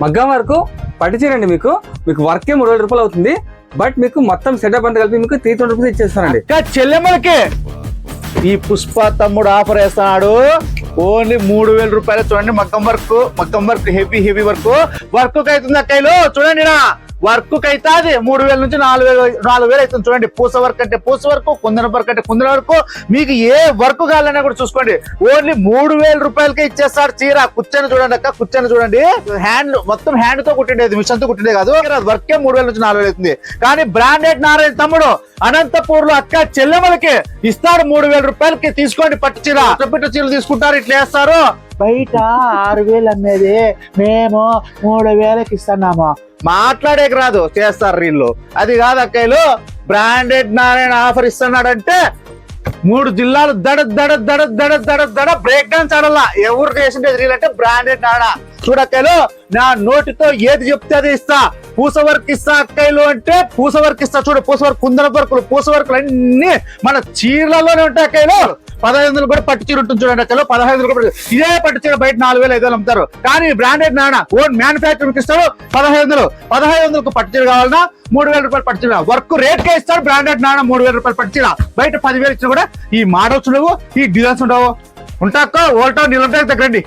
మగ్గం వరకు పట్టు చీర అండి. మీకు వర్కే 3000 రూపాయలు అవుతుంది. బట్ మీకు మొత్తం సెటప్ అంతా కలిపి మీకు 320 రూపీస్ ఇచ్చేస్తానండి. చెల్లెమ్మలకి ఈ పుష్ప తమ్ముడు ఆఫర్ వేస్తున్నాడు. ఓన్లీ 3000 రూపాయలు. చూడండి మగ్గం వర్క్ హెవీ వర్క్ అవుతుంది అక్కలు. చూడండి వర్క్ అయితే అది 3000 నుంచి 4000 అవుతుంది. చూడండి పూస వర్క్ అంటే పూస వర్క్, కుందన వర్క్ అంటే కుందన వర్క్. మీకు ఏ వర్క్ కావాలన్నా కూడా చూసుకోండి. ఓన్లీ 3000 రూపాయలకే ఇచ్చేస్తాడు చీర. కూర్చొని చూడండి అక్క, కూర్చొని చూడండి. హ్యాండ్ మొత్తం హ్యాండ్ తో కుట్టిండేది, మిషన్ తో కుట్టిండే కాదు. వర్కే 3000 నుంచి 4000 అవుతుంది. కానీ బ్రాండెడ్ నారాయణ తమ్ముడు అనంతపూర్ లో అక్క చెల్లెమ్మలకి ఇస్తాడు 3000 రూపాయలకి. తీసుకోండి పట్టు చీర. పట్టు చీరలు తీసుకుంటారు, ఇట్లా వేస్తారు. బయట 6000 అమ్మేది మేము 3000కి ఇస్తున్నాము. మాట్లాడేకి రాదు, చేస్తారు వీళ్ళు. అది కాదు అక్కలు, బ్రాండెడ్ నారాయణ ఆఫర్ ఇస్తున్నాడంటే 3 జిల్లాలు దడ బ్రేక్ డాన్స్ ఆడాలా. ఎవరు చేసిండే వీళ్ళంటే బ్రాండెడ్ నాడా. చూడక్కలు నా నోటితో ఏది చెప్తే అది ఇస్తా. పూస వర్క్ ఇస్తా అక్కలు అంటే పూస వర్క్ ఇస్తా. చూడు పూస వర్క్, కుందన వర్కులు, పూస వర్కులు అన్ని మన చీరలలోనే ఉంటాయి అక్కలు. 1500 కూడా పట్టు చీర ఉంటుంది చూడండి అక్కలు. 1500 కూడా ఇదే పట్టు చీర బయట 4500 అమ్ముతారు. కానీ బ్రాండెడ్ నానా ఓన్ మ్యానుఫ్యాక్చరింగ్ ఇస్తాడు 1500. 1500 పట్టు చీర కావాలన్నా 3000 రూపాయలు పట్టు చీర. వర్క్ రేట్ కే ఇస్తాడు బ్రాండెడ్ నానా 3000 రూపాయలు పట్టు చీర. బయట 10,000 ఇచ్చినా కూడా ఈ మోడల్స్ ఉండవు, ఈ డిజైన్స్ ఉండవు. ఉంటాక ఓల్టా నిలబడే దగ్గరండి.